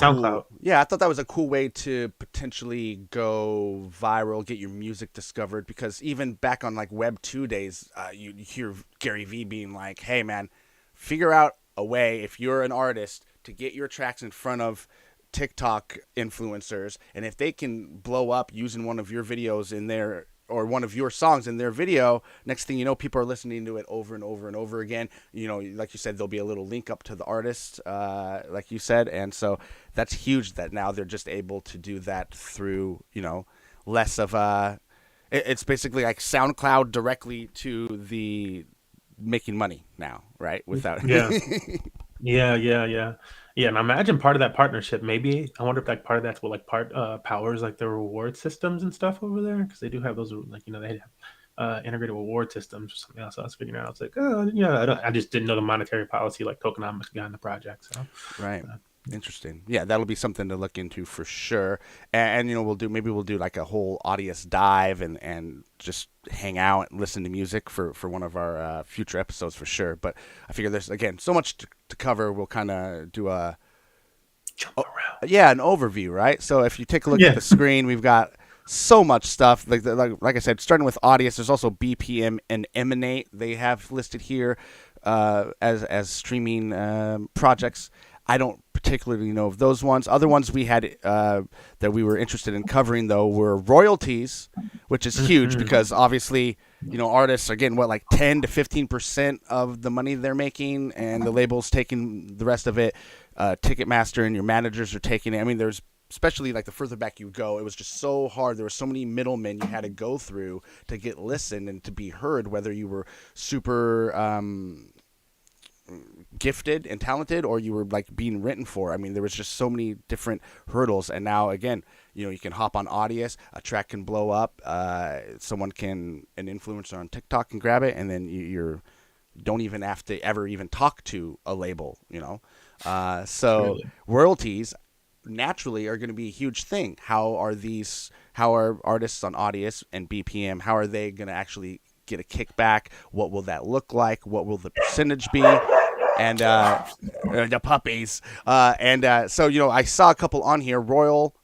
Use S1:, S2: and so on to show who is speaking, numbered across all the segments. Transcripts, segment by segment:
S1: SoundCloud.
S2: cool. Yeah, I thought that was a cool way to potentially go viral, get your music discovered. Because even back on like Web 2 days, you hear Gary Vee being like, "Hey, man, figure out a way if you're an artist to get your tracks in front of TikTok influencers, and if they can blow up using one of your videos in their or one of your songs in their video, next thing you know, people are listening to it over and over and over again. You know, like you said, there'll be a little link up to the artist, like you said, and so that's huge. That now they're just able to do that through, less of a. It's basically like SoundCloud directly to the making money now, right? Without.
S1: Yeah. Yeah. And I imagine part of that partnership, maybe I wonder if like part of that's what like part powers like the reward systems and stuff over there, because they do have those like they have integrated reward systems or something else. I was figuring out. I was like, oh yeah, I just didn't know the monetary policy like tokenomics behind the project. So
S2: Right.
S1: uh,
S2: Interesting. Yeah, that'll be something to look into for sure. And we'll do like a whole Audius dive and just hang out and listen to music for one of our future episodes for sure. But I figure there's again so much to cover. We'll kind of do a
S1: jump
S2: oh,
S1: around.
S2: yeah, an overview, right? So if you take a look at
S1: Yeah.
S2: the screen, we've got so much stuff. Like I said, starting with Audius, there's also BPM and Emanate. They have listed here as streaming projects. I don't particularly know of those ones. Other ones we had that we were interested in covering though were royalties, which is huge
S1: Hmm.
S2: because obviously artists are getting what like 10 to 15% of the money they're making, and the labels taking the rest of it. Ticketmaster and your managers are taking it. I mean, there's especially like the further back you go, it was just so hard. There were so many middlemen you had to go through to get listened and to be heard, whether you were super gifted and talented or you were like being written for. I mean, there was just so many different hurdles. And now again, you can hop on Audius, a track can blow up, an influencer on TikTok can grab it, and then you're don't even have to ever even talk to a label. So
S1: Truly.
S2: royalties naturally are going to be a huge thing. How are artists on Audius and BPM, how are they going to actually get a kickback? What will that look like? What will the percentage be? And the puppies. So I saw a couple on here: Royal,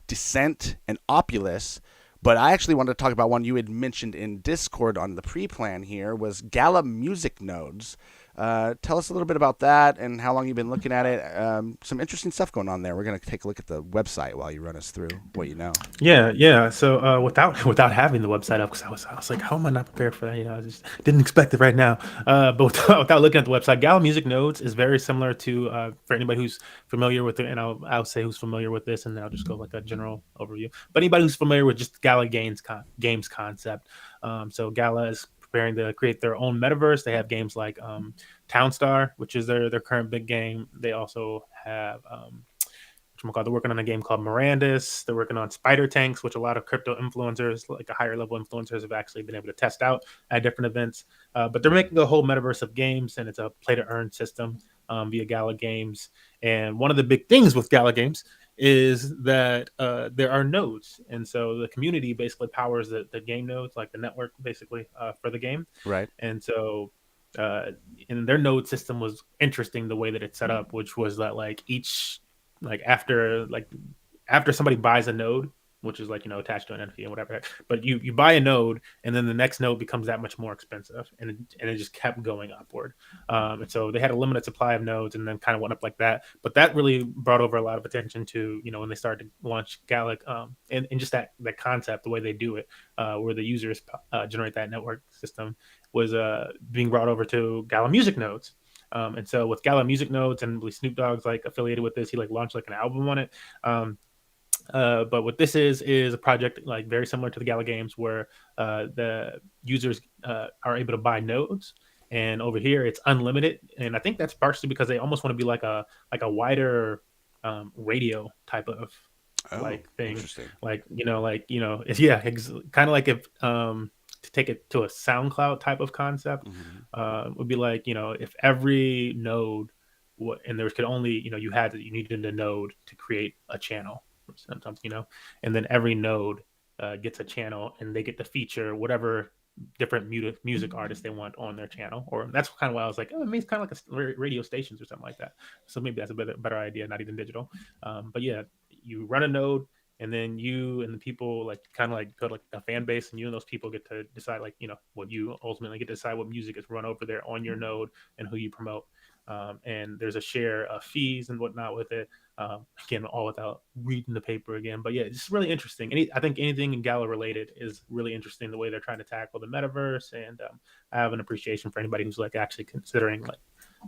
S2: Descent, and Opulus. But I actually wanted to talk about one you had mentioned in Discord on the pre-plan here was Gala Music Nodes. Tell us a little bit about that and how long you've been looking at it. Some interesting stuff going on there. We're going to take a look at the website while you run us through what you know.
S1: Yeah. So without having the website up, because I was like, how am I not prepared for that? I just didn't expect it right now. But without looking at the website, Gala Music Nodes is very similar to for anybody who's familiar with it, and I'll say who's familiar with this, and then I'll just go like a general overview. But anybody who's familiar with just Gala games concept, so Gala is preparing to create their own metaverse. They have games like Townstar, which is their current big game. They also have they're working on a game called Mirandus. They're working on Spider Tanks, which a lot of crypto influencers, like a higher level influencers, have actually been able to test out at different events. But they're making a whole metaverse of games, and it's a play to earn system via Gala Games. And one of the big things with Gala Games is that there are nodes, and so the community basically powers the game nodes, like the network, basically for the game.
S2: Right.
S1: And so uh, in their node system was interesting the way that it's set up, which was that like each like after somebody buys a node, which is like attached to an NFT and whatever, but you buy a node and then the next node becomes that much more expensive, and it just kept going upward. And so they had a limited supply of nodes and then kind of went up like that. But that really brought over a lot of attention to when they started to launch Gallic, and just that concept, the way they do it, where the users generate that network system was being brought over to Gala Music nodes. And so with Gala Music Notes, and Snoop Dogg's like affiliated with this, he like launched like an album on it. But what this is a project like very similar to the Gala games, where the users are able to buy nodes, and over here it's unlimited. And I think that's partially because they almost want to be like a wider radio type of
S2: Oh,
S1: like thing,
S2: interesting.
S1: it's, yeah, kind of like if to take it to a SoundCloud type of concept,
S2: Hmm.
S1: would be like if every node, and there could only you needed a node to create a channel or something, and then every node gets a channel and they get to feature whatever. different music artists they want on their channel. Or that's kind of why I was like, oh, maybe it's kind of like a radio stations or something like that. So maybe that's a better idea, not even digital. But yeah, you run a node, and then you and the people like kind of like build like a fan base, and you and those people get to decide, like, what you ultimately get to decide what music is run over there on your node and who you promote. And there's a share of fees and whatnot with it. Again, all without reading the paper again. But yeah, it's just really interesting. I think anything in Gala related is really interesting, the way they're trying to tackle the metaverse. And I have an appreciation for anybody who's like actually considering like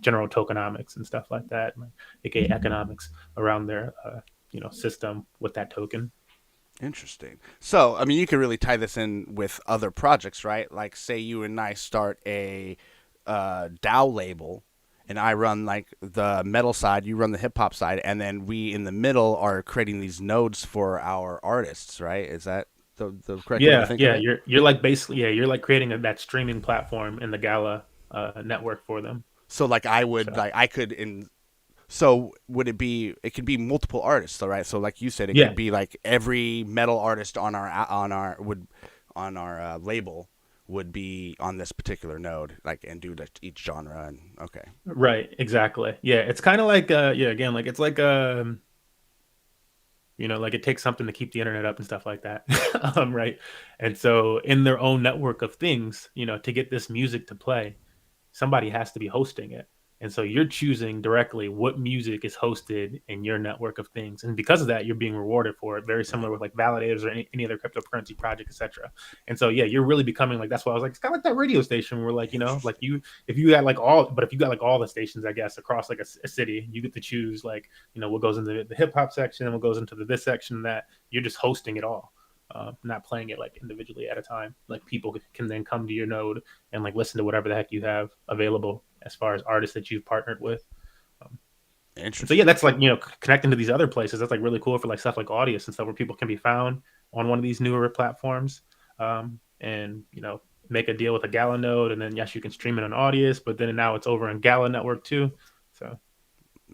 S1: general tokenomics and stuff like that, like, aka economics around their system with that token.
S2: Interesting. So, I mean, you could really tie this in with other projects, right? Like, say you and I start a DAO label, and I run like the metal side, you run the hip hop side, and then we in the middle are creating these nodes for our artists, right? Is that the correct way to
S1: Yeah,
S2: think of
S1: yeah,
S2: it?
S1: you're like basically, yeah, you're like creating that streaming platform in the Gala network for them.
S2: So, like, I would
S1: So
S2: like I could in. So would it be? It could be multiple artists, all right. So like you said, it could
S1: yeah,
S2: be like every metal artist on our label would be on this particular node, like, and do like each genre. And okay,
S1: right, exactly. Yeah, it's kind of like yeah, again, like it's like like it takes something to keep the internet up and stuff like that. Right. And so in their own network of things, to get this music to play, somebody has to be hosting it. And so you're choosing directly what music is hosted in your network of things. And because of that, you're being rewarded for it. Very
S2: right,
S1: similar with like validators or any other cryptocurrency project, etc. And so yeah, you're really becoming like, that's why I was like, it's kind of like that radio station where like, like
S2: interesting.
S1: if you got like all, but if you got like all the stations, I guess, across like a city, you get to choose like, what goes into the hip hop section and what goes into this section, that you're just hosting it all. Not playing it like individually at a time. Like people can then come to your node and like listen to whatever the heck you have available as far as artists that you've partnered with. Um, and so yeah,
S2: Interesting.
S1: that's like connecting to these other places. That's like really cool for like stuff like Audius and stuff, where people can be found on one of these newer platforms, and make a deal with a Gala node, and then yes, you can stream it on Audius, but then now it's over in Gala network too. So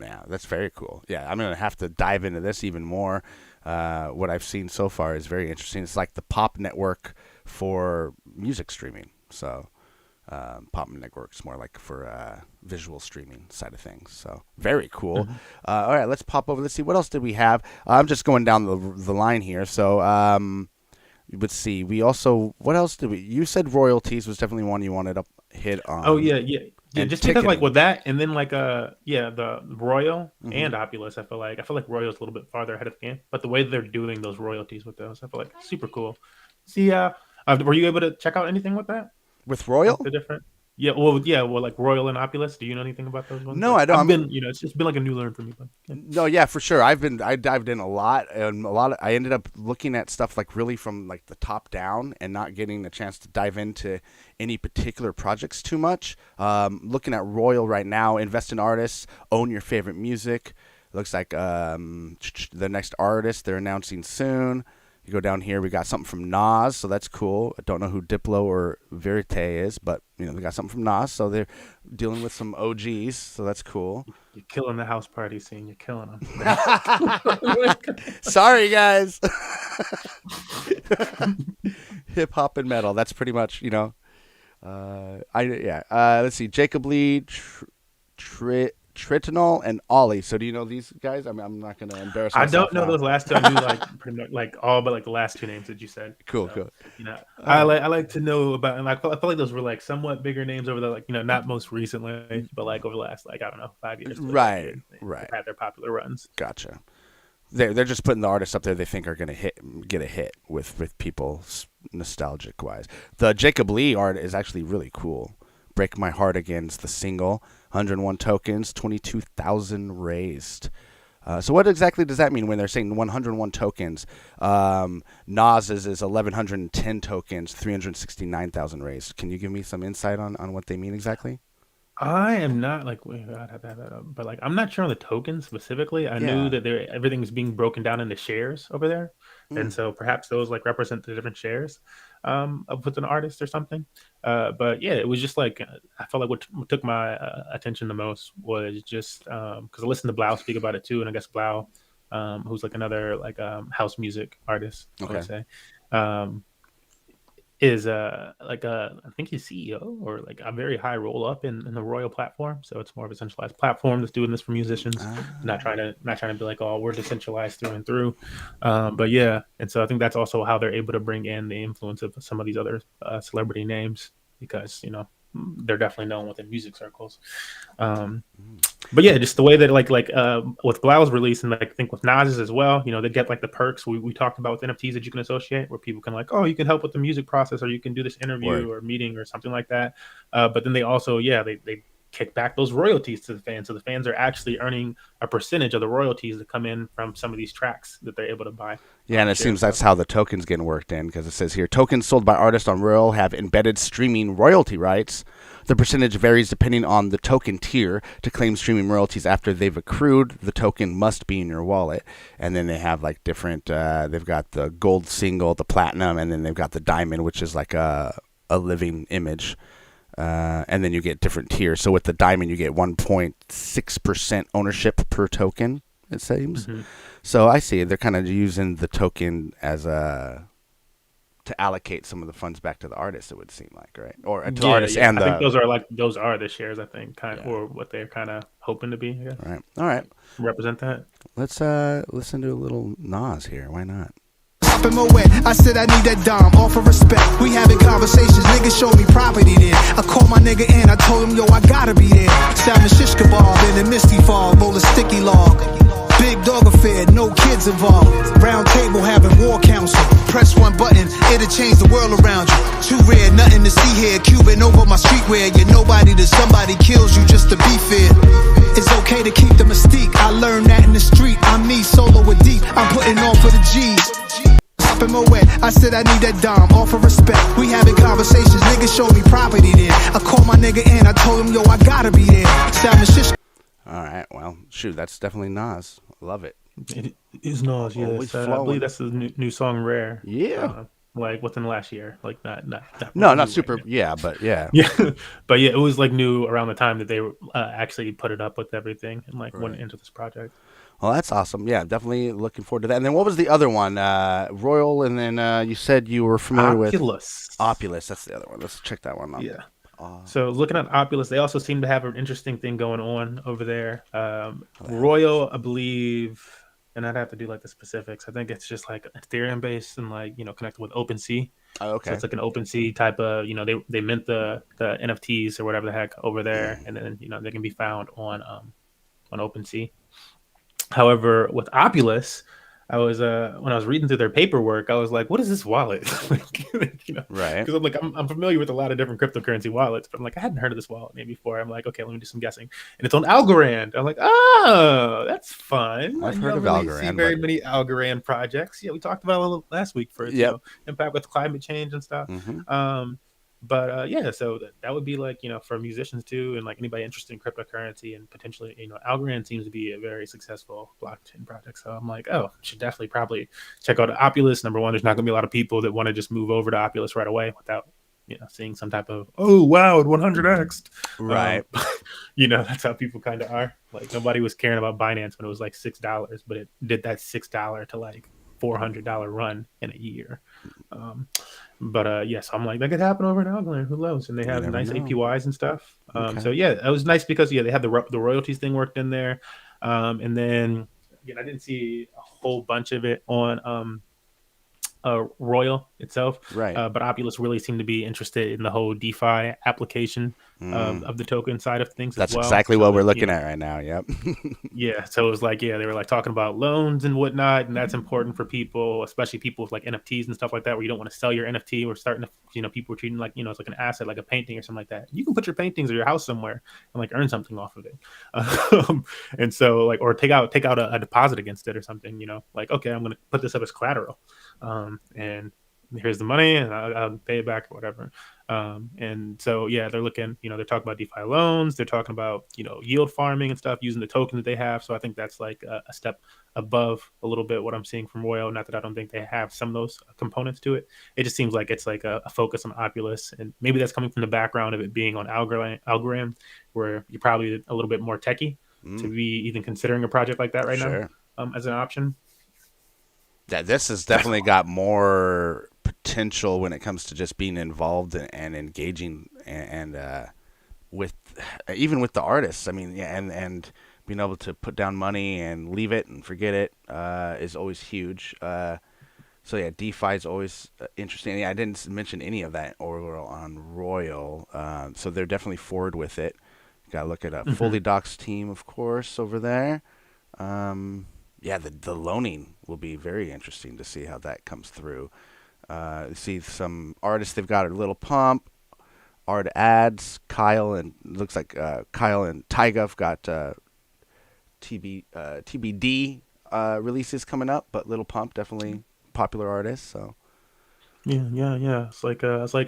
S2: Yeah, that's very cool. Yeah, I'm gonna have to dive into this even more. What I've seen so far is very interesting. It's like the pop network for music streaming. So Pop Network's more like for visual streaming side of things. So very cool.
S1: mhm.
S2: All right, let's pop over. Let's see what else did we have. I'm just going down the line here. So let's see. We also, what else did we? You said royalties was definitely one you wanted to hit
S1: Oh
S2: on,
S1: yeah, yeah, yeah.
S2: and
S1: Just because like
S2: ticketing.
S1: with that, and then like yeah, the Royal
S2: Hmm.
S1: and Opulus, I feel like Royal's a little bit farther ahead of the game, but the way they're doing those royalties with those, I feel like super cool. See, were you able to check out anything with that?
S2: With
S1: Like
S2: Royal?
S1: the different? Yeah, well, like Royal and Opulus. Do you know anything about those ones?
S2: No,
S1: Like
S2: I don't.
S1: I've been, it's just been like a new learn for me, but yeah.
S2: No, yeah, for sure. I dived in a lot, and a lot of, I ended up looking at stuff like really from like the top down, and not getting the chance to dive into any particular projects too much. Looking at Royal right now, invest in artists, own your favorite music. Looks like the next artist they're announcing soon. You go down here, we got something from Nas, so that's cool. I don't know who Diplo or Verite is, but we got something from Nas, so they're dealing with some OGs, so that's cool.
S1: You're killing the house party scene. You're killing them.
S2: Sorry, guys. Hip hop and metal. That's pretty much. I yeah. Let's see. Jacob Lee, Tritonol, and Ollie. So do you know these guys? I mean, I'm not gonna embarrass
S1: I don't
S2: myself
S1: know
S2: now.
S1: those last two. I knew like pretty much like all but like the last two names that you said.
S2: Cool,
S1: So
S2: cool.
S1: I
S2: Uh,
S1: like I like to know about, and I feel like those were like somewhat bigger names over the, like, not most recently, but like over the last, like, I don't know, 5 years to a
S2: right,
S1: decade. They've
S2: right.
S1: had their popular runs.
S2: Gotcha. They're just putting the artists up there they think are gonna get a hit with people nostalgic wise. The Jacob Lee art is actually really cool. Break My Heart Again's the single. 101 tokens, 22,000 raised. So what exactly does that mean when they're saying 101 tokens? Nas's is 1,110 tokens, 369,000 raised. Can you give me some insight on what they mean exactly?
S1: I am not like, wait, I'd have to have that up, but like I'm not sure on the tokens specifically. I knew
S2: Yeah.
S1: that everything was being broken down into shares over there, and
S2: Mm.
S1: so perhaps those like represent the different shares of with an artist or something. But yeah, it was just like, I felt like what took my attention the most was just because I listened to Blau speak about it too, and I guess Blau, who's like another like house music artist, I would
S2: Okay.
S1: say. Um, is like a, I think he's CEO or like a very high roll up in the Royal platform. So it's more of a centralized platform that's doing this for musicians, not trying to be like, oh, we're decentralized through and through. But yeah, and so I think that's also how they're able to bring in the influence of some of these other celebrity names because they're definitely known within music circles. Um, but yeah, just the way that with Blau's release and like, I think with Nas's as well, they get like the perks we talked about with NFTs that you can associate, where people can like, oh, you can help with the music process, or you can do this interview
S2: Word.
S1: or meeting or something like that. But then they also, yeah, they kick back those royalties to the fans, so the fans are actually earning a percentage of the royalties that come in from some of these tracks that they're able to buy
S2: Yeah, and
S1: and
S2: it
S1: share
S2: seems
S1: stuff.
S2: that's how the tokens getting worked in because it says here tokens sold by artists on Royal have embedded streaming royalty rights. The percentage varies depending on the token tier. To claim streaming royalties after they've accrued, the token must be in your wallet. And then they have like different. They've got the gold single, the platinum, and then they've got the diamond, which is like a living image. And then you get different tiers. So with the diamond, you get 1.6% ownership per token. It seems.
S1: Hmm.
S2: So I see they're kind of using the token as a to allocate some of the funds back to the artist. It would seem like, right, or to the
S1: Yeah,
S2: artist
S1: yeah.
S2: and
S1: I think
S2: the
S1: those are the shares. I think kind
S2: yeah.
S1: or what they're kind of hoping to be. I guess
S2: Right. All right.
S1: like represent that.
S2: Let's listen to a little Nas here. Why not?
S3: Popping my wet, I said I need that dime, offer respect. We having conversations, niggas show me property there. I called my nigga in, I told him, yo, I gotta be there. Salmon shish kebab in a misty fog, roll a sticky log. Big dog affair, no kids involved. Round table having war council. Press one button, it'll change the world around you. Too rare, nothing to see here. Cuban over my streetwear. You're nobody till somebody kills you just to be fair. It's okay to keep the mystique. I learned that in the street. I'm me, solo with deep. I'm putting on for the G's. Popping my wet, I said I need that dime, offer respect. We having conversations, niggas show me property there. I called my nigga in, I told him, yo, I gotta be there. Salmon shish.
S2: All right. Well, shoot, that's definitely Nas. Love it.
S1: It is Nas,
S2: Always
S1: yes. I believe
S2: flowing.
S1: that's the new song "Rare."
S2: Yeah.
S1: Like within the last year, like not
S2: No,
S1: really
S2: not
S1: new right
S2: super.
S1: now.
S2: Yeah, but yeah.
S1: Yeah, but yeah, it was like new around the time that they actually put it up with everything and like went
S2: Right.
S1: into this project.
S2: Well, that's awesome. Yeah, definitely looking forward to that. And then what was the other one? Royal, and then you said you were familiar with
S1: Oculus.
S2: Opulus. That's the other one. Let's check that one out.
S1: Yeah.
S2: Uh,
S1: So looking at Opulus, they also seem to have an interesting thing going on over there.
S2: Opulus.
S1: Royal, I believe, and I'd have to do like the specifics. I think it's just like Ethereum based and like connected with OpenSea.
S2: Oh,
S1: So
S2: okay.
S1: it's like an OpenSea type of they mint the NFTs or whatever the heck over there,
S2: Mm.
S1: and then they can be found on OpenSea. However, with Opulus, I was when I was reading through their paperwork, I was like, "What is this wallet?"
S2: Right.
S1: Because I'm familiar with a lot of different cryptocurrency wallets, but I'm like, I hadn't heard of this wallet name before. I'm like, okay, let me do some guessing, and it's on Algorand. I'm like, oh, that's fun.
S2: I've
S1: And you
S2: heard
S1: don't
S2: of
S1: really see
S2: Algorand, but
S1: very many Algorand projects. Yeah, we talked about it a little last week for its
S2: yep.
S1: impact with climate change and stuff.
S2: Hmm.
S1: But yeah, so that would be like for musicians too, and like anybody interested in cryptocurrency and potentially Algorand seems to be a very successful blockchain project. So I'm like, oh, should definitely probably check out Opulus. Number one, there's not going to be a lot of people that want to just move over to Opulus right away without seeing some type of oh wow it 100x.
S2: Right.
S1: That's how people kind of are. Like nobody was caring about Binance when it was like $6, but it did that $6 to like $400 run in a year. Um, but yes, I'm like that could happen over in Algorand. Who knows? And they
S2: You
S1: have
S2: never
S1: nice
S2: know.
S1: APYs and stuff. So
S2: Okay.
S1: yeah, it was nice because they had the royalties thing worked in there, and then again, I didn't see a whole bunch of it on Royal itself,
S2: Right.
S1: but Opulus really seemed to be interested in the whole DeFi application
S2: Mm.
S1: of the token side of things as
S2: That's
S1: well.
S2: exactly
S1: So
S2: what we're
S1: that
S2: looking at right now. Yep.
S1: yeah, so it was like, yeah, they were like talking about loans and whatnot, and that's important for people, especially people with like NFTs and stuff like that, where you don't want to sell your NFT. We're starting to, people are treating like, it's like an asset, like a painting or something like that. You can put your paintings or your house somewhere and like earn something off of it, and so like, or take out a deposit against it or something. Like okay, I'm gonna put this up as collateral, and here's the money, and I'll pay it back or whatever. And so yeah, they're looking, they're talking about DeFi loans, they're talking about yield farming and stuff using the token that they have. So I think that's like a step above a little bit what I'm seeing from Royal. Not that I don't think they have some of those components to it. It just seems like it's like a focus on Opulus, and maybe that's coming from the background of it being on Algorand, where you're probably a little bit more techie to
S2: Mm.
S1: be even considering a project like that right now
S2: Sure.
S1: as an option.
S2: Yeah, this has
S1: That's
S2: definitely got more. potential when it comes to just being involved and engaging and with even with the artists. I mean, yeah, and being able to put down money and leave it and forget it is always huge. So yeah, DeFi is always interesting. Yeah, I didn't mention any of that Oral on Royal, so they're definitely forward with it. Got to look at a Fully Docs team, of course, over there. Yeah, the loaning will be very interesting to see how that comes through. See some artists they've got a Little Pump, Art Ads, Kyle, and looks like Kyle and Tyga have got TBD releases coming up, but Little Pump definitely popular artist. So
S1: Yeah. It's like I feel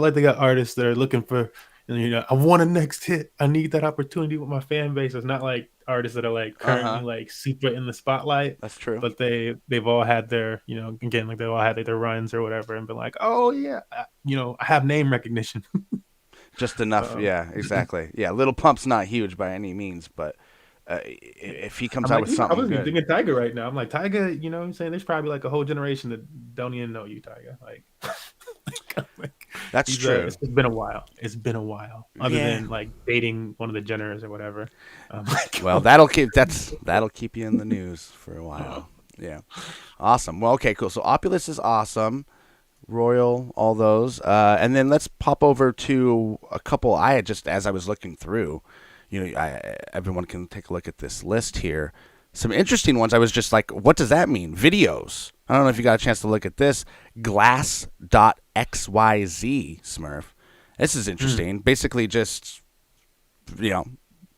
S1: like they got artists that are looking for, I want a next hit. I need that opportunity with my fan base. It's not like artists that are like currently like super in the spotlight.
S2: that's true.
S1: But they've all had their, again, like they've all had their runs or whatever, and been like, oh yeah, I have name recognition.
S2: Just enough. Yeah, exactly. Yeah, Little Pump's not huge by any means, but if he comes
S1: I'm
S2: out
S1: like,
S2: with
S1: I
S2: something
S1: was
S2: good,
S1: thinking Tiger right now. I'm like, Tiger, you know what I'm saying? There's probably like a whole generation that don't even know you, Tiger. Like,
S2: that's true.
S1: It's been a while. It's been a while. Other
S2: Yeah.
S1: than like dating one of the Jenners or whatever.
S2: Well, that'll keep you in the news for a while. Yeah, awesome. Well, okay, cool. So Opulus is awesome. Royal, all those, and then let's pop over to a couple. I had just as I was looking through, everyone can take a look at this list here. Some interesting ones. I was just like, what does that mean? Videos. I don't know if you got a chance to look at this. Glass.xyz Smurf. This is interesting. Basically, just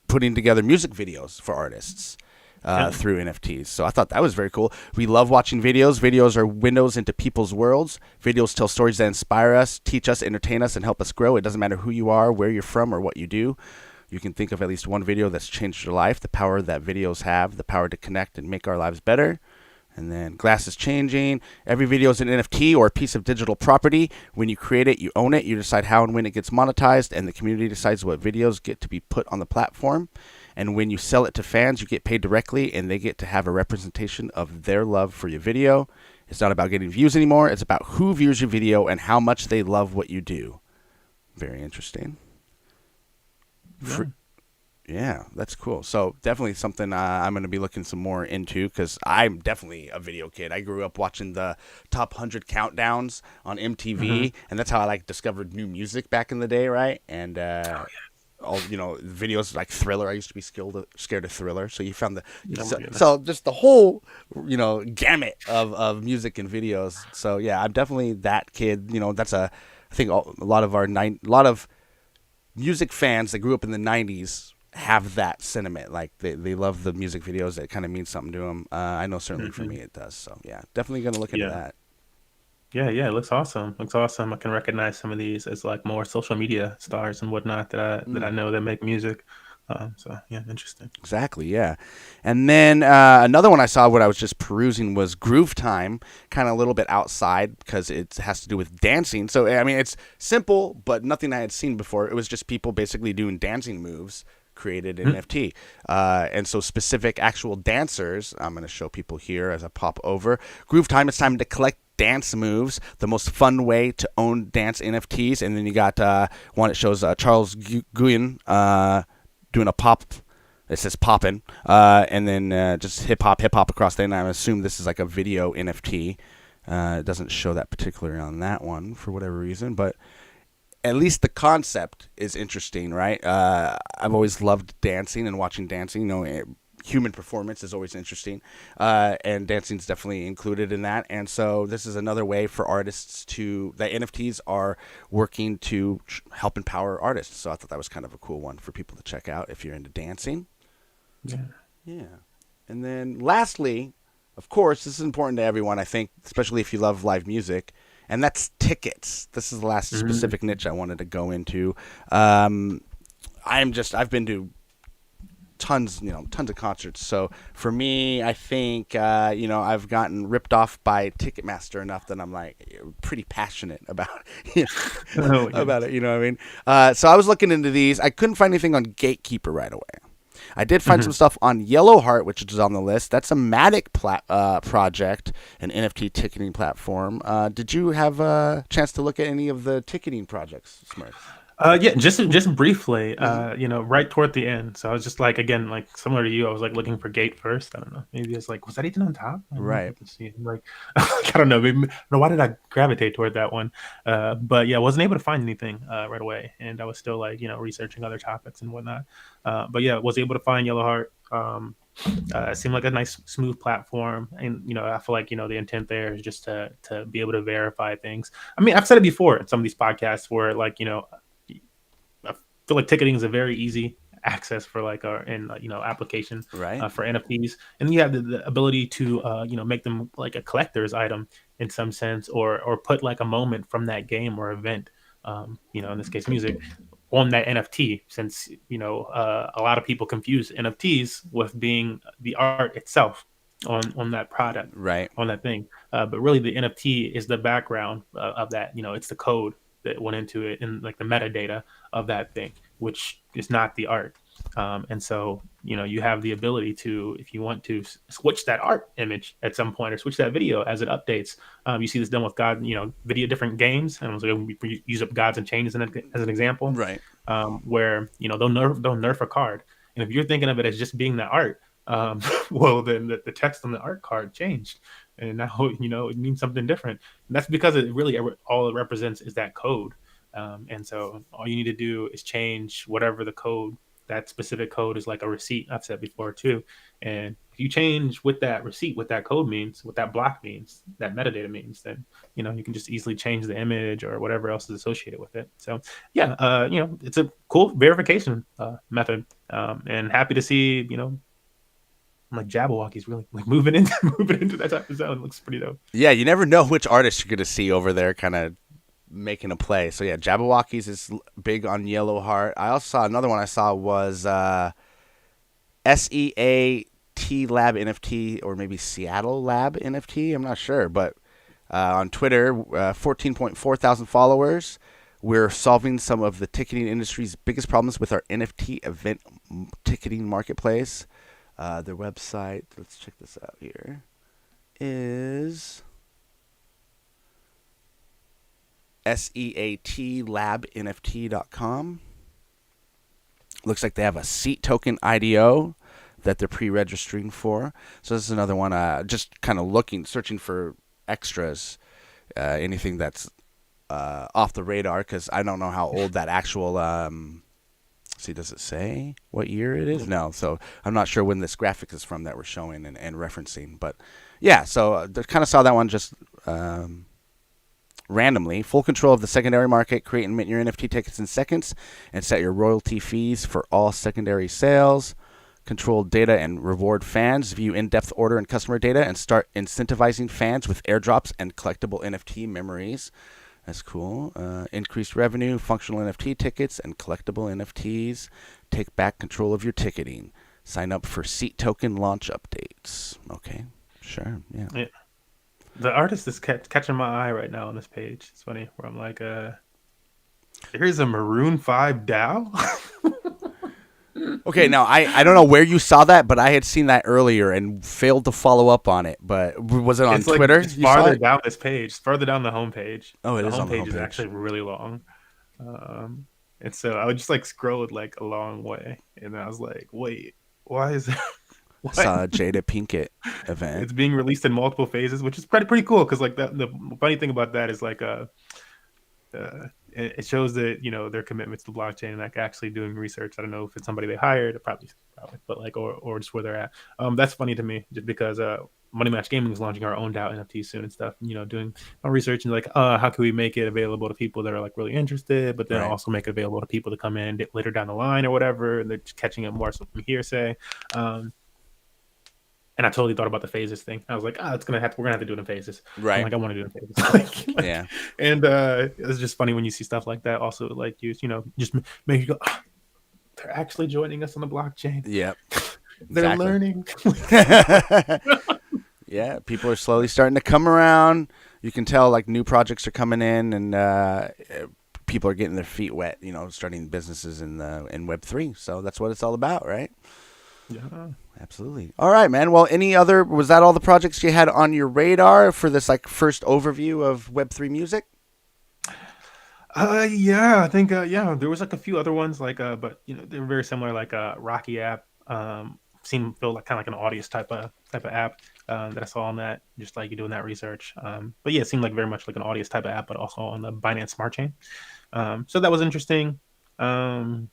S2: putting together music videos for artists through NFTs. So I thought that was very cool. We love watching videos. Videos are windows into people's worlds. Videos tell stories that inspire us, teach us, entertain us, and help us grow. It doesn't matter who you are, where you're from, or what you do. You can think of at least one video that's changed your life, the power that videos have, the power to connect and make our lives better. And then Glass is changing. Every video is an NFT or a piece of digital property. When you create it, you own it. You decide how and when it gets monetized, and the community decides what videos get to be put on the platform. And when you sell it to fans, you get paid directly, and they get to have a representation of their love for your video. It's not about getting views anymore. It's about who views your video and how much they love what you do. Very interesting. Yeah, that's cool. So definitely something I'm going to be looking some more into because I'm definitely a video kid. I grew up watching the top 100 countdowns on MTV, and that's how I discovered new music back in the day, right? And all videos like Thriller. I used to be scared of Thriller, so you found so just the whole gamut of music and videos. So yeah, I'm definitely that kid. That's I think a lot of music fans that grew up in the 90s have that sentiment. Like they love the music videos. That kind of means something to them. I know certainly for me it does. So yeah, definitely going to look into that.
S1: Yeah, it looks awesome. I can recognize some of these as like more social media stars and whatnot that I know that make music. So yeah, interesting.
S2: Exactly, yeah. And then another one I saw when I was just perusing was Groove Time, kind of a little bit outside because it has to do with dancing. So I mean, it's simple, but nothing I had seen before. It was just people basically doing dancing moves created in NFT. And so specific actual dancers, I'm going to show people here as I pop over. Groove Time, it's time to collect dance moves, the most fun way to own dance NFTs. And then you got one that shows Charles Guyon doing a pop. It says poppin', and then just hip hop across there. And I assume this is like a video NFT. It doesn't show that particularly on that one for whatever reason, but at least the concept is interesting, right? I've always loved dancing and watching dancing. Human performance is always interesting, and dancing's definitely included in that. And so this is another way for artists that NFTs are working to help empower artists. So I thought that was kind of a cool one for people to check out if you're into dancing. Yeah. And then lastly, of course, this is important to everyone, I think, especially if you love live music, and that's tickets. This is the last specific niche I wanted to go into. I've been to tons of concerts. So for me, I think, I've gotten ripped off by Ticketmaster enough that I'm pretty passionate about, about it. You know what I mean? So I was looking into these. I couldn't find anything on Gatekeeper right away. I did find some stuff on Yellowheart, which is on the list. That's a Matic project, an NFT ticketing platform. Did you have a chance to look at any of the ticketing projects, Smurf?
S1: Yeah, just briefly, right toward the end. So I was just like, again, like similar to you, I was like looking for Gate first. I don't know. Maybe it's like, was that even on top? I don't know.
S2: Right.
S1: Let's see. Like, I don't know. Maybe, no, why did I gravitate toward that one? But yeah, I wasn't able to find anything right away, and I was still like, researching other topics and whatnot. But yeah, was able to find Yellowheart. It seemed like a nice, smooth platform, and I feel like the intent there is just to be able to verify things. I mean, I've said it before in some of these podcasts where like I feel like ticketing is a very easy access for like application
S2: Right.
S1: for NFTs, and you have the ability to make them like a collector's item in some sense, or put like a moment from that game or event, in this case music, on that NFT. Since a lot of people confuse NFTs with being the art itself on that product,
S2: Right.
S1: on that thing, but really the NFT is the background of that. It's the code that went into it and like the metadata of that thing, which is not the art. And so, you have the ability to, if you want to switch that art image at some point or switch that video as it updates. You see this done with God, video different games. And I was like, we use up Gods and Chains as an example,
S2: Right.
S1: where, they'll nerf a card. And if you're thinking of it as just being the art, well, then the text on the art card changed. And now, it means something different. And that's because it really, all it represents is that code. And so all you need to do is change whatever the code, that specific code is like a receipt, I've said before too. And if you change what that receipt, what that code means, what that block means, that metadata means, then, you can just easily change the image or whatever else is associated with it. So yeah, it's a cool verification method. And happy to see, like Jabberwocky's really like moving into that type of zone. It looks pretty dope.
S2: Yeah, you never know which artist you're going to see over there kind of making a play. So yeah, Jabberwocky's is big on Yellowheart. I also saw another one I saw was SEAT Lab NFT, or maybe Seattle Lab NFT. I'm not sure, but on Twitter, 14.4 thousand followers. We're solving some of the ticketing industry's biggest problems with our NFT event ticketing marketplace. Their website, let's check this out here, is SEATLabNFT.com. Looks like they have a seat token IDO that they're pre-registering for. So this is another one, just kind of searching for extras, anything that's off the radar, because I don't know how old that actual... see, does it say what year it is? No, so I'm not sure when this graphic is from that we're showing and referencing. But yeah, so I kind of saw that one just randomly. Full control of the secondary market. Create and mint your NFT tickets in seconds and set your royalty fees for all secondary sales. Control data and reward fans. View in-depth order and customer data and start incentivizing fans with airdrops and collectible NFT memories. That's cool. Increased revenue, functional NFT tickets, and collectible NFTs. Take back control of your ticketing. Sign up for seat token launch updates. Okay, sure, yeah.
S1: The artist is catching my eye right now on this page. It's funny where I'm like, here's a Maroon 5 DAO.
S2: Okay, now I don't know where you saw that, but I had seen that earlier and failed to follow up on it. But was it on Twitter?
S1: It's farther down this page. It's further down the homepage.
S2: Oh, it is on the
S1: homepage. Is actually really long. And so I would just like scroll it like a long way, and I was like, wait, why is it?
S2: I saw a Jada Pinkett event.
S1: It's being released in multiple phases, which is pretty cool, because like the funny thing about that is like it shows that their commitments to blockchain and like actually doing research. I don't know if it's somebody they hired, probably, but like or just where they're at. That's funny to me, just because Money Match Gaming is launching our own DAO NFT soon and stuff. Doing our research and like how can we make it available to people that are like really interested, but then also make it available to people to come in later down the line or whatever, and they're just catching it more so from hearsay. And I totally thought about the phases thing. I was like, we're gonna have to do it in phases.
S2: Right.
S1: I'm like, I want to do it in phases.
S2: Yeah.
S1: And it's just funny when you see stuff like that. Also, like just make you go, they're actually joining us on the blockchain.
S2: Yep.
S1: They're learning.
S2: Yeah, people are slowly starting to come around. You can tell like new projects are coming in, and people are getting their feet wet. Starting businesses in Web3. So that's what it's all about, right?
S1: Yeah.
S2: Absolutely. All right, man. Well, was that all the projects you had on your radar for this like first overview of Web3 music?
S1: Yeah, I think yeah, there was like a few other ones like but you know, they're very similar like Rocky app. Seemed feel like kind of like an Audius type of app that I saw on that, just like you doing that research. But yeah, it seemed like very much like an Audius type of app, but also on the Binance Smart Chain. So that was interesting. Um,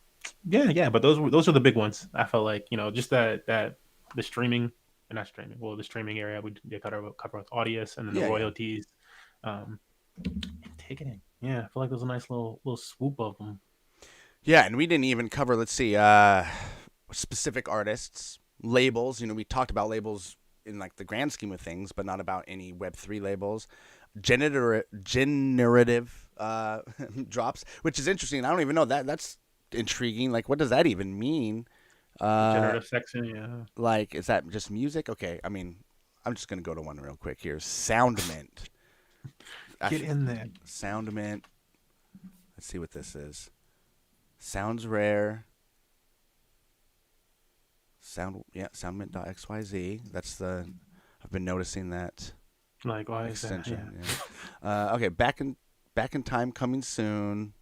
S1: yeah, but those were the big ones. I felt like, you know, just that the streaming, or not streaming, well, the streaming area we did cover with Audius, and then the
S2: Yeah, yeah.
S1: royalties, um, and ticketing. Yeah, I feel like there was a nice little swoop of them.
S2: Yeah, and we didn't even cover, let's see, specific artists, labels. You know, we talked about labels in like the grand scheme of things, but not about any Web3 labels. Generative drops, which is interesting. I don't even know that. That's intriguing. Like, what does that even mean? Uh,
S1: Generative section, yeah.
S2: like, is that just music? Okay, I mean, I'm just gonna go to one real quick here. Soundmint.
S1: Get in there.
S2: Soundmint. Let's see what this is. Sounds rare. Soundmint.xyz. That's the. I've been noticing that
S1: Like, why is that? Yeah.
S2: extension. Yeah. Okay, back in time, coming soon.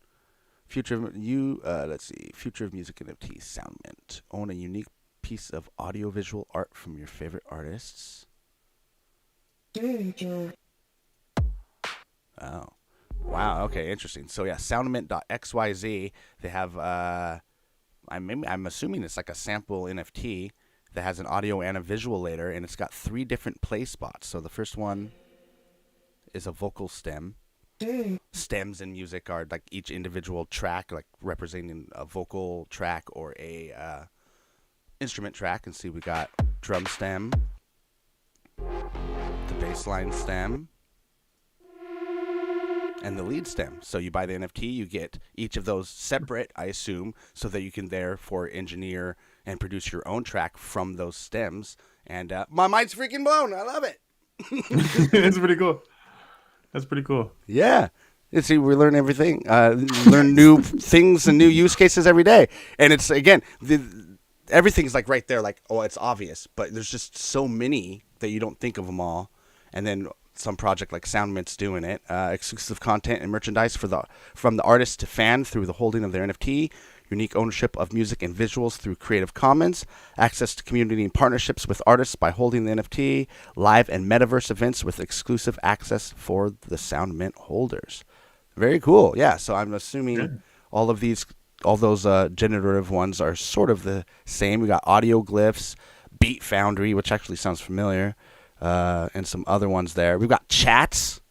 S2: Let's see. Future of music NFT. Soundmint. Own a unique piece of audiovisual art from your favorite artists. Oh. Wow. Okay. Interesting. So yeah, Soundmint.xyz. They have. I'm assuming it's like a sample NFT that has an audio and a visual layer, and it's got 3 different play spots. So the first one is a vocal stem. Stems in music are like each individual track, like representing a vocal track or a instrument track. And see, we got drum stem, the bass line stem, and the lead stem. So you buy the NFT, you get each of those separate, I assume, so that you can therefore engineer and produce your own track from those stems. And my mind's freaking blown. I love it.
S1: It's pretty cool. That's pretty cool.
S2: Yeah. You see, we learn everything. Learn new things and new use cases every day. And it's, again, everything's like right there, like, oh, it's obvious. But there's just so many that you don't think of them all. And then some project like Soundmint's doing it. Exclusive content and merchandise from the artist to fan through the holding of their NFT. Unique ownership of music and visuals through Creative Commons. Access to community and partnerships with artists by holding the NFT. Live and metaverse events with exclusive access for the Soundmint holders. Very cool. Yeah, so I'm assuming all those generative ones are sort of the same. We got Audio Glyphs, Beat Foundry, which actually sounds familiar, and some other ones there. We've got Chats.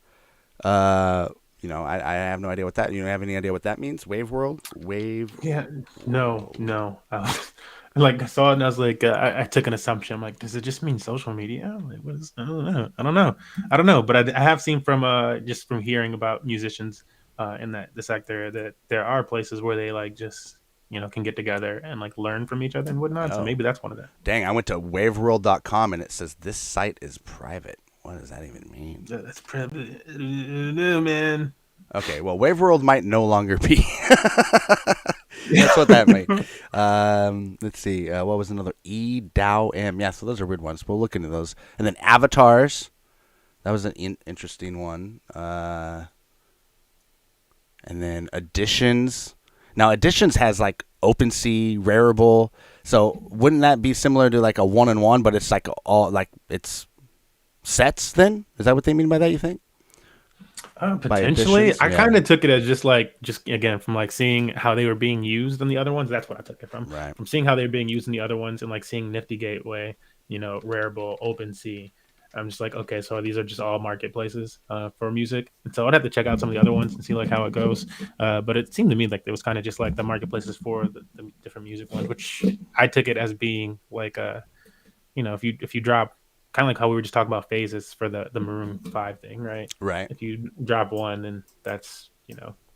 S2: I have no idea what that. You don't have any idea what that means? Wave World?
S1: Yeah. No. Like I saw it and I was like, I took an assumption. I'm like, does it just mean social media? Like, what is? I don't know. But I have seen from just from hearing about musicians in the sector that there are places where they like just can get together and like learn from each other and whatnot. So maybe that's one of them.
S2: Dang, I went to waveworld.com and it says this site is private. What does that even mean?
S1: That's private, man.
S2: Okay, well, Waveworld might no longer be. That's what that might. Let's see. What was another? EDAO-M. Yeah, so those are weird ones. We'll look into those. And then avatars. That was an interesting one. And then additions. Now, additions has like OpenSea, Rarible. So wouldn't that be similar to like a one-on-one, but it's like all like it's sets then? Is that what they mean by that, you think?
S1: Potentially. I kind of took it as just again from like seeing how they were being used in the other ones. That's what I took it from.
S2: Right.
S1: From seeing how they were being used in the other ones and like seeing Nifty Gateway, Rarible, OpenSea. I'm just like, okay, so these are just all marketplaces for music. And so I'd have to check out some of the other ones and see like how it goes. But it seemed to me like it was kind of just like the marketplaces for the different music ones, which I took it as being like if you drop kind of like how we were just talking about phases for the Maroon 5 thing, right?
S2: Right.
S1: If you drop one, then that's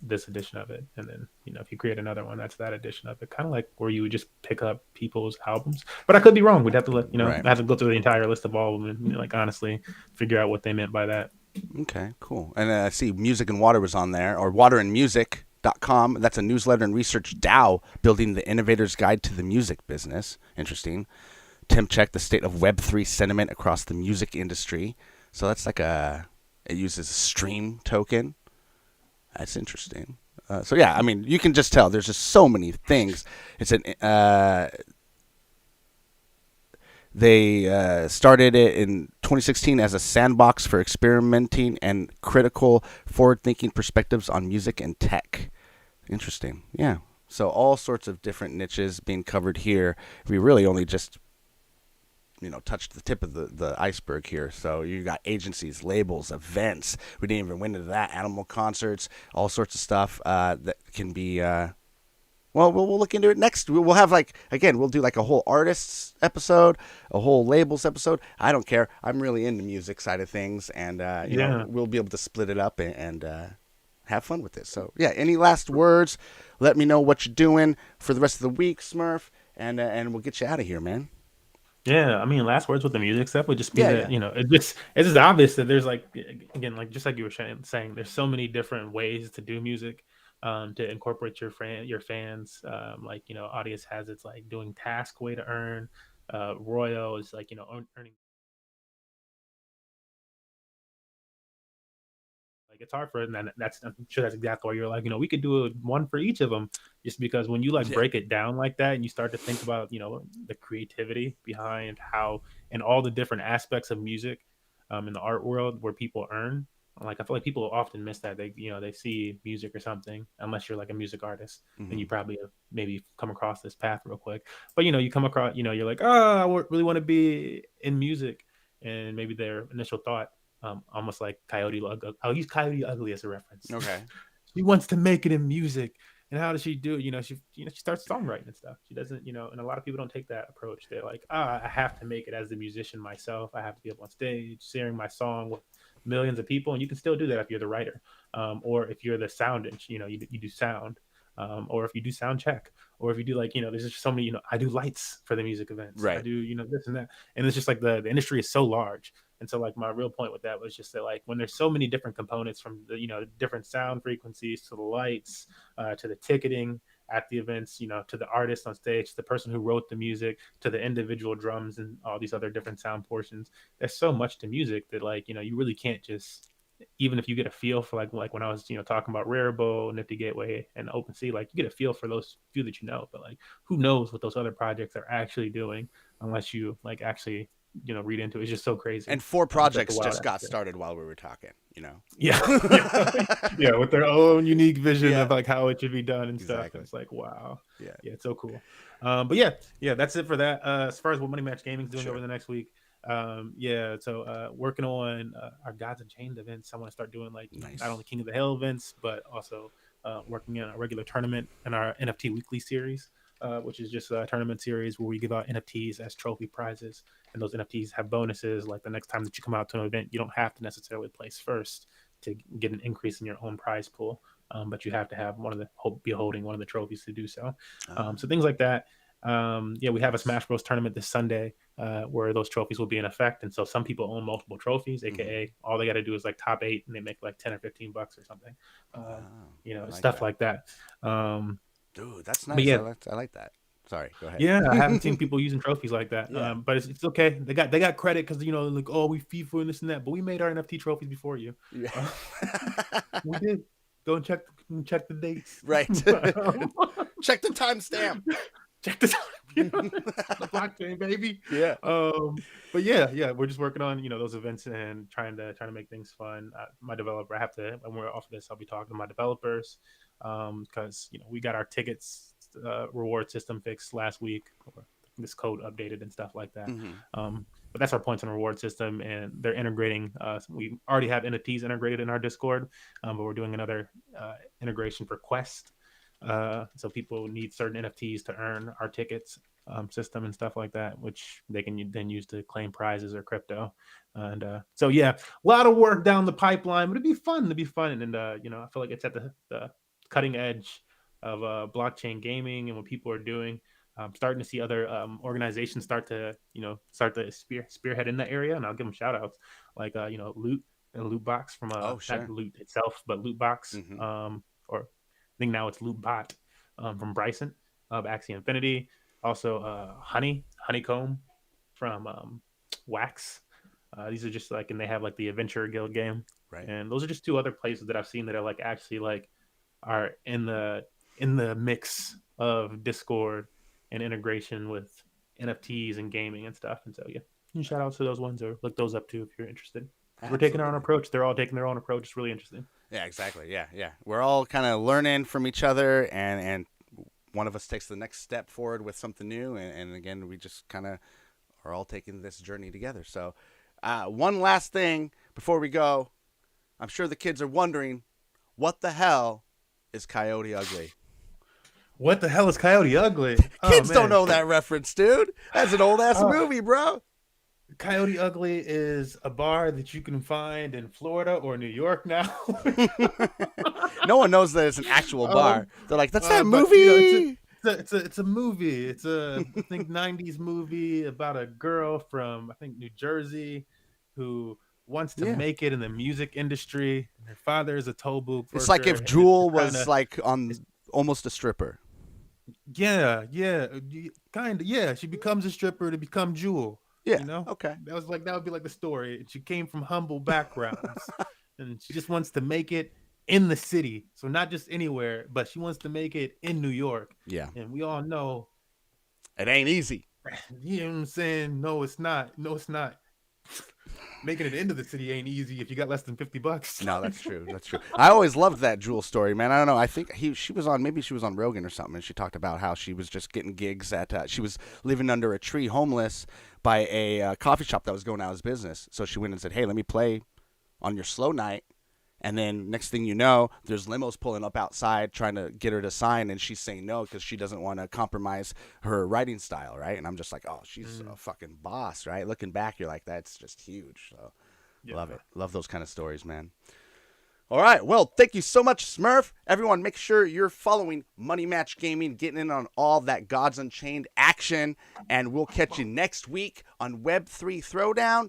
S1: this edition of it, and then if you create another one, that's that edition of it. Kind of like where you would just pick up people's albums, but I could be wrong. We'd have to
S2: Right.
S1: I have to go through the entire list of all of them and like honestly figure out what they meant by that.
S2: Okay, cool. And I see Music and Water was on there, or Water and Music. Throwdown.com. That's a newsletter and research DAO building the innovator's guide to the music business. Interesting. Tim checked the state of Web3 sentiment across the music industry. So that's like it uses a stream token. That's interesting. So yeah, I mean, you can just tell there's just so many things. It's an they started it in 2016 as a sandbox for experimenting and critical, forward-thinking perspectives on music and tech. Interesting. Yeah. So all sorts of different niches being covered here. We really only just touched the tip of the iceberg here. So you got agencies, labels, events. We didn't even went into that. Animal concerts, all sorts of stuff that can be. Well, we'll look into it next. We'll have we'll do like a whole artists episode, a whole labels episode. I don't care. I'm really into music side of things, and
S1: Yeah.
S2: we'll be able to split it up and have fun with this. So yeah, any last words? Let me know what you're doing for the rest of the week, Smurf, and we'll get you out of here, man.
S1: Yeah, I mean, last words with the music stuff would just be
S2: Yeah,
S1: that
S2: yeah,
S1: it's just obvious that there's like again, like just like you were saying, there's so many different ways to do music, to incorporate your fans. Like Audius has its like doing task way to earn. Royal is like earning. Like it's hard for it, and that's I'm sure that's exactly why you're like, we could do one for each of them, just because when you like
S2: yeah.
S1: break it down like that, and you start to think about the creativity behind how and all the different aspects of music, in the art world where people earn. Like I feel like people often miss that they see music or something, unless you're like a music artist, then
S2: Mm-hmm.
S1: you probably have maybe come across this path real quick. But you come across, you're like, oh, really want to be in music, and maybe their initial thought, almost like Coyote Ugly. I'll use Coyote Ugly as a reference.
S2: Okay.
S1: She wants to make it in music, and how does she do it? She starts songwriting and stuff. She doesn't, and a lot of people don't take that approach. They're like, I have to make it as the musician myself. I have to be up on stage sharing my song with millions of people, and you can still do that if you're the writer, or if you're the sound, you do sound. Or if you do sound check, or if you do like there's just so many. I do lights for the music events. I
S2: Right.
S1: do this and that, and it's just like the industry is so large. And so like my real point with that was just that like when there's so many different components from the different sound frequencies to the lights, to the ticketing at the events, to the artist on stage, to the person who wrote the music, to the individual drums and all these other different sound portions. There's so much to music that like you really can't just, even if you get a feel for like when I was talking about Rarible, Nifty Gateway, and OpenSea, like you get a feel for those few that but like who knows what those other projects are actually doing unless you like actually read into it. It's just so crazy.
S2: And four
S1: It's like the
S2: projects
S1: wild
S2: just got
S1: aspect.
S2: started while we were talking.
S1: Yeah, yeah, yeah, with their own unique vision
S2: Yeah.
S1: of like how it should be done and stuff. And
S2: Exactly.
S1: it's like, wow,
S2: Yeah.
S1: yeah, it's so cool. But yeah, that's it for that. As far as what Money Match Gaming's doing over
S2: Sure.
S1: the next week, yeah, so working on our Gods Unchained events. I want to start doing like not
S2: Nice.
S1: only King of the Hill events, but also working on a regular tournament in our NFT weekly series. Which is just a tournament series where we give out NFTs as trophy prizes, and those NFTs have bonuses. Like the next time that you come out to an event, you don't have to necessarily place first to get an increase in your own prize pool, but you have to have be holding one of the trophies to do so. So things like that. Yeah, we have a
S2: Nice.
S1: Smash Bros tournament this Sunday, where those trophies will be in effect, and so some people own multiple trophies,
S2: Mm-hmm.
S1: aka all they got to do is like top eight, and they make like $10 or $15 or something.
S2: Wow. I like
S1: Stuff
S2: that.
S1: like that. Um,
S2: Dude, that's
S1: but
S2: nice.
S1: yeah,
S2: I like that. Sorry. Go ahead.
S1: yeah, I haven't seen people using trophies like that.
S2: Yeah.
S1: But it's okay. They got credit because like, oh, we FIFA and this and that, but we made our NFT trophies before you.
S2: Yeah.
S1: Uh, we did. Go and check the dates.
S2: Right.
S1: Um,
S2: Check the timestamp.
S1: check the time. The blockchain, baby.
S2: Yeah.
S1: But yeah, we're just working on those events and trying to make things fun. My developer, I have to when we're off of this, I'll be talking to my developers, because we got our tickets reward system fixed last week, or this code updated and stuff like that.
S2: Mm-hmm.
S1: But that's our points and reward system, and they're integrating. We already have NFTs integrated in our Discord, but we're doing another integration for Quest. So people need certain NFTs to earn our tickets system and stuff like that, which they can then use to claim prizes or crypto. And so yeah, a lot of work down the pipeline, but it'd be fun to be fun. And I feel like it's at the cutting edge of blockchain gaming and what people are doing. I'm starting to see other organizations start to spearhead in that area, and I'll give them shout outs like Loot and Loot Box from
S2: Oh,
S1: not
S2: sure.
S1: Loot itself, but Loot Box,
S2: Mm-hmm.
S1: or think now it's Loot Bot from Bryson of Axie Infinity. Also, Honeycomb from Wax. These are just like, and they have like the Adventure Guild game,
S2: Right.
S1: and those are just two other places that I've seen that are like actually like are in the mix of Discord and integration with NFTs and gaming and stuff. And so yeah, shout out to those ones or look those up too if you're interested. Because we're taking our own
S2: Absolutely.
S1: approach. They're all taking their own approach. It's really interesting.
S2: Yeah, exactly. Yeah, yeah. We're all kind of learning from each other, and one of us takes the next step forward with something new, and again, we just kind of are all taking this journey together. So, one last thing before we go, I'm sure the kids are wondering, what the hell is Coyote Ugly?
S1: What the hell is Coyote Ugly? Oh
S2: Kids don't
S1: man,
S2: know that reference, dude. That's an old ass
S1: uh,
S2: movie, bro.
S1: Coyote Ugly is a bar that you can find in Florida or New York now.
S2: No one knows that it's an actual bar. They're like, that's that
S1: But you know,
S2: movie.
S1: it's a movie. It's a I think '90s movie about a girl from I think New Jersey who wants to
S2: Yeah.
S1: make it in the music industry. And her father is a toll booth
S2: It's like
S1: worker,
S2: if
S1: and it's
S2: Jewel
S1: kind
S2: was
S1: of
S2: like
S1: it's
S2: on almost a stripper.
S1: yeah, kind of yeah. She becomes a stripper to become Jewel.
S2: Yeah.
S1: You know,
S2: Okay.
S1: that would be like the story. She came from humble backgrounds, and she just wants to make it in the city. So not just anywhere, but she wants to make it in New York.
S2: Yeah.
S1: And we all know,
S2: It ain't easy.
S1: you know what I'm saying? No, it's not. No, it's not. Making it into the city ain't easy if you got less than $50.
S2: No, that's true. That's true. I always loved that Jewel story, man. I don't know. I think she was on, maybe she was on Rogan or something, and she talked about how she was just getting gigs at, she was living under a tree homeless by a coffee shop that was going out of business. So she went and said, hey, let me play on your slow night. And then next thing you know, there's limos pulling up outside trying to get her to sign, and she's saying no because she doesn't want to compromise her writing style, right? And I'm just like, oh, she's a fucking boss, right? Looking back, you're like, that's just huge. So
S1: Yeah.
S2: love it. Love those kind of stories, man. All right. Well, thank you so much, Smurf. Everyone, make sure you're following Money Match Gaming, getting in on all that Gods Unchained action, and we'll catch you next week on Web3 Throwdown.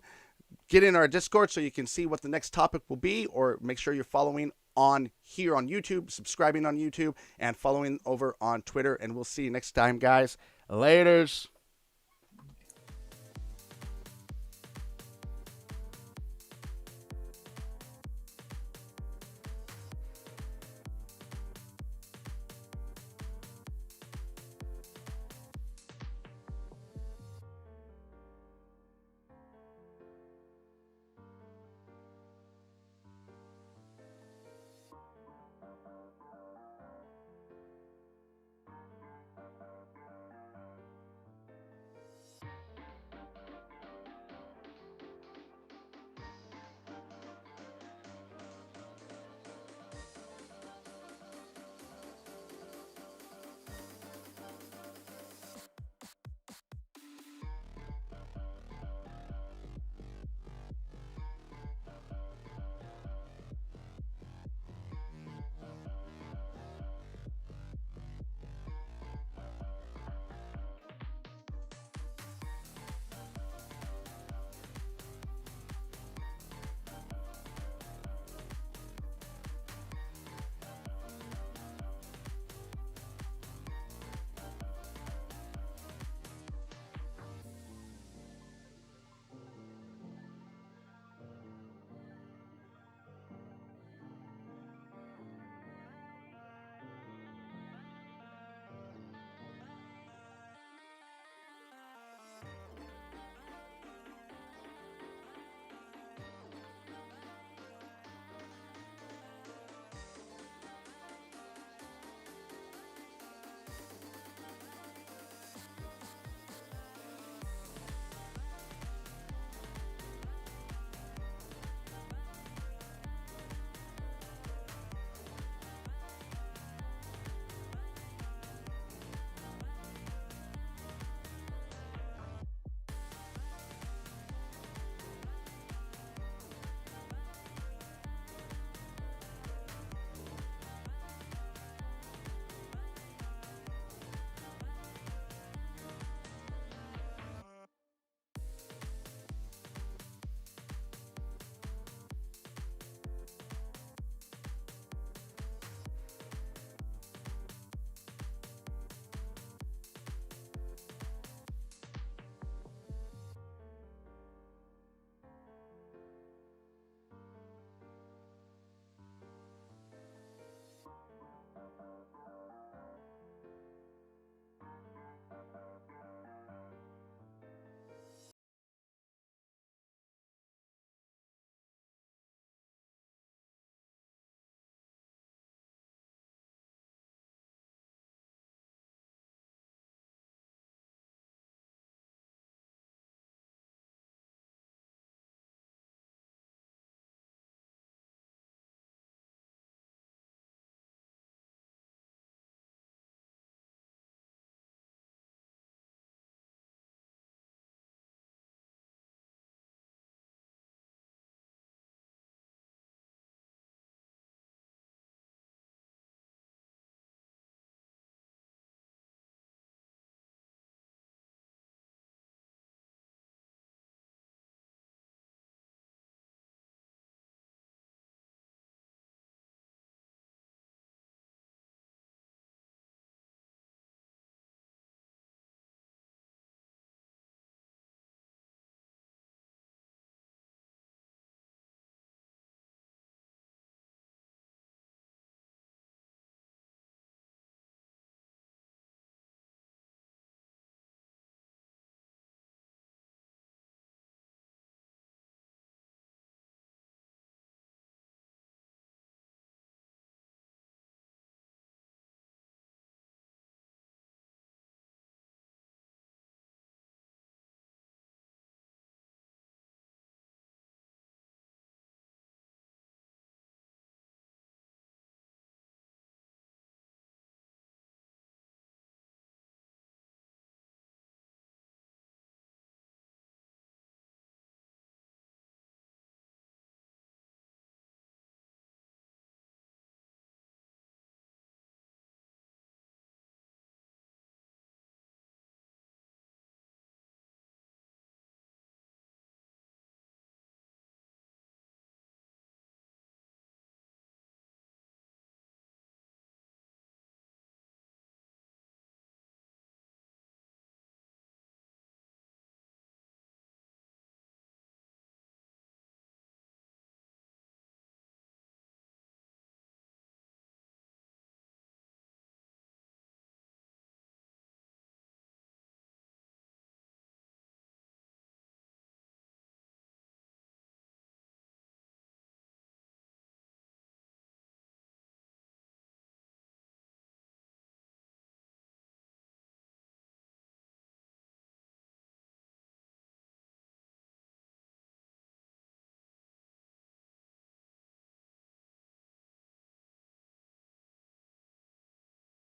S2: Get in our Discord so you can see what the next topic will be, or make sure you're following on here on YouTube, subscribing on YouTube, and following over on Twitter. And we'll see you next time, guys. Laters.